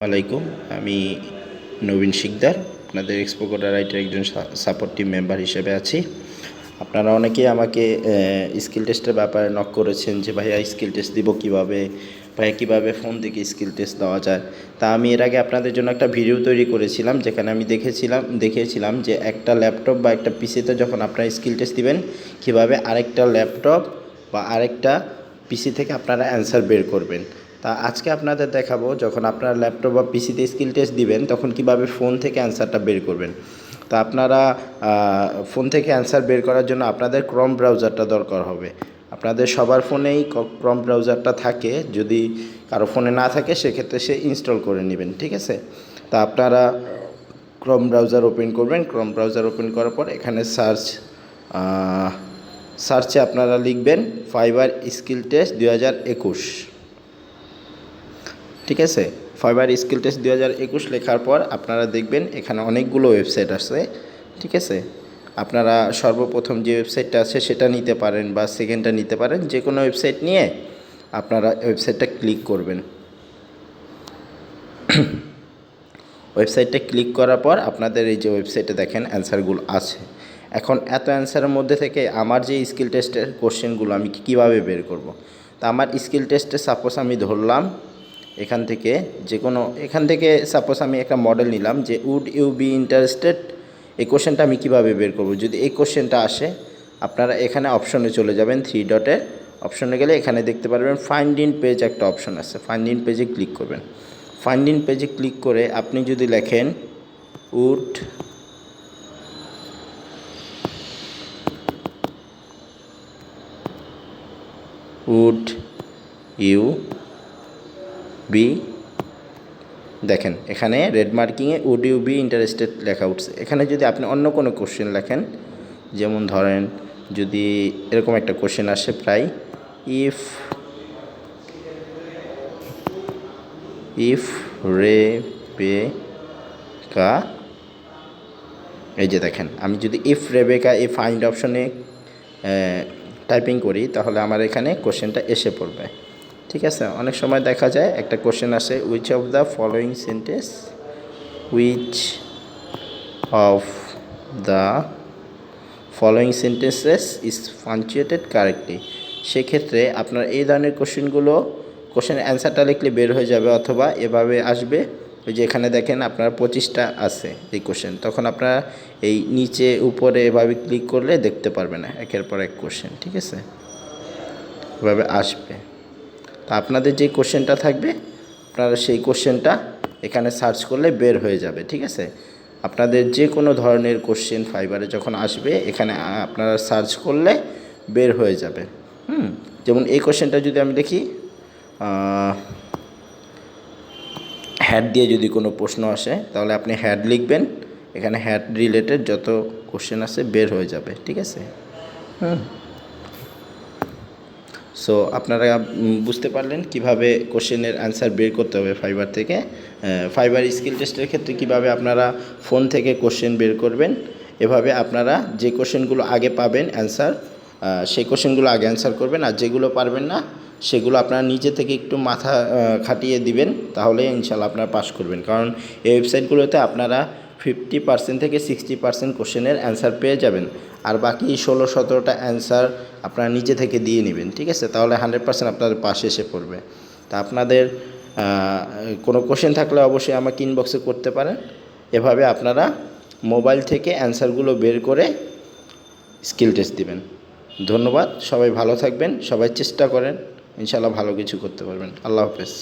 আলাইকুম, আমি নবীন শিকদার আপনাদের এক্সপো কোডার রাইটের একজন সাপোর্ট টিম মেম্বার হিসেবে আছি। আপনারা অনেকেই আমাকে স্কিল টেস্টের ব্যাপারে নক করেছেন যে ভাইয়া স্কিল টেস্ট দিব কীভাবে, ভাইয়া কীভাবে ফোন থেকে স্কিল টেস্ট দেওয়া যায়। তা আমি এর আগে আপনাদের জন্য একটা ভিডিও তৈরি করেছিলাম, যেখানে আমি দেখিয়েছিলাম যে একটা ল্যাপটপ বা একটা পিসিতে যখন আপনারা স্কিল টেস্ট দিবেন কীভাবে আরেকটা ল্যাপটপ বা আরেকটা পিসি থেকে আপনারা অ্যান্সার বের করবেন। তা আজকে আপনাদের দেখাবো যখন আপনারা ল্যাপটপ বা পিসিতে স্কিল টেস্ট দিবেন তখন কিভাবে ফোন থেকে অ্যান্সারটা বের করবেন। তা আপনারা ফোন থেকে অ্যান্সার বের করার জন্য আপনাদের ক্রোম ব্রাউজারটা দরকার হবে। আপনাদের সবার ফোনেই ক্রোম ব্রাউজারটা থাকে, যদি কারো ফোনে না থাকে সেক্ষেত্রে সে ইনস্টল করে নেবেন, ঠিক আছে। তা আপনারা ক্রোম ব্রাউজার ওপেন করবেন। ক্রোম ব্রাউজার ওপেন করার পর এখানে সার্চে আপনারা লিখবেন ফাইবার স্কিল টেস্ট 2021, ঠিক আছে। ফাইবার স্কিল টেস্ট 2021 লেখার পর আপনারা দেখবেন এখানে অনেকগুলো ওয়েবসাইট আছে, ঠিক আছে। আপনারা সর্বপ্রথম যে ওয়েবসাইটটা আছে সেটা নিতে পারেন বা সেকেন্ডটা নিতে পারেন, যে কোনো ওয়েবসাইট নিয়ে আপনারা ওয়েবসাইটটা ক্লিক করবেন। ওয়েবসাইটে ক্লিক করার পর আপনাদের এই যে ওয়েবসাইটে দেখেন অ্যান্সারগুলো আছে। এখন এত অ্যান্সারের মধ্যে থেকে আমার যে স্কিল টেস্টের কোশ্চেনগুলো আমি কীভাবে বের করব। তা আমার স্কিল টেস্টে সাপোজ আমি ধরলাম এখান থেকে সাপোজ আমি একটা মডেল নিলাম যে উড ইউ বি ইন্টারেস্টেড, এই কোশ্চেনটা আমি কীভাবে বের করব। যদি এই কোশ্চেনটা আসে আপনারা এখানে অপশনে চলে যাবেন, 3 ডটের অপশনে গেলে এখানে দেখতে পারবেন ফাইন্ড ইন পেজ একটা অপশন আছে, ফাইন্ড ইন পেজে ক্লিক করবেন। ফাইন্ড ইন পেজে ক্লিক করে আপনি যদি লেখেন উড ইউ বি, দেখেন এখানে রেড মার্কিংয়ে উড ইউ বি ইন্টারেস্টেড লেখা উঠছে। এখানে যদি আপনি অন্য কোনো কোশ্চেন লেখেন, যেমন ধরেন যদি এরকম একটা কোশ্চেন আসে প্রায়, ইফ রেবেকা, এই যে দেখেন আমি যদি ইফ রেবেকা এই ফাইন্ড অপশনে টাইপিং করি তাহলে আমার এখানে কোশ্চেনটা এসে পড়বে, ঠিক আছে। অনেক সময় দেখা যায় একটা কোশ্চেন আসে which of the following sentences is punctuated correctly. সেক্ষেত্রে আপনার এই ধরনের কোশ্চেনের অ্যান্সারটা লিখলে বের হয়ে যাবে, অথবা এভাবে আসবে ওই যে এখানে দেখেন আপনার 25টা আছে এই কোশ্চেন, তখন আপনারা এই নিচে উপরে এভাবে ক্লিক করলে দেখতে পারবেন না একের পর এক কোশ্চেন, ঠিক আছে, এভাবে আসবে। তা আপনাদের যে কোশ্চেনটা থাকবে আপনারা সেই কোশ্চেনটা এখানে সার্চ করলে বের হয়ে যাবে, ঠিক আছে। আপনাদের যে কোনো ধরনের কোশ্চেন ফাইবারে যখন আসবে এখানে আপনারা সার্চ করলে বের হয়ে যাবে। যেমন এই কোশ্চেনটা যদি আমি দেখি, হ্যাড দিয়ে যদি কোনো প্রশ্ন আসে তাহলে আপনি হ্যাড লিখবেন, এখানে হ্যাড রিলেটেড যত কোশ্চেন আছে বের হয়ে যাবে, ঠিক আছে। সো আপনারা বুঝতে পারলেন কিভাবে কোশ্চেনের অ্যান্সার বের করতে হবে ফাইবার থেকে। ফাইবার স্কিল টেস্টের ক্ষেত্রে কিভাবে আপনারা ফোন থেকে কোশ্চেন বের করবেন, এভাবে আপনারা যে কোশ্চেনগুলো আগে পাবেন অ্যান্সার, সেই কোশ্চেনগুলো আগে অ্যান্সার করবেন, আর যেগুলো পারবেন না সেগুলো আপনারা নিজে থেকে একটু মাথা খাটিয়ে দিবেন, তাহলে ইনশাল্লাহ আপনারা পাস করবেন। কারণ এই ওয়েবসাইটগুলোতে আপনারা 50% থেকে 60% কোশ্চেনের অ্যান্সার পেয়ে যাবেন, আর বাকি 16-17টা অ্যান্সার আপনারা নিজে থেকে দিয়ে নেবেন, ঠিক আছে। তাহলে 100% আপনাদের পাশে এসে পড়বে। তা আপনাদের কোনো কোশ্চেন থাকলে অবশ্যই আমাকে ইনবক্সে করতে পারেন। এভাবে আপনারা মোবাইল থেকে অ্যান্সারগুলো বের করে স্কিল টেস্ট দিবেন। ধন্যবাদ, সবাই ভালো থাকবেন, সবাই চেষ্টা করেন, ইনশাআল্লাহ ভালো কিছু করতে পারবেন। আল্লাহ হাফেজ।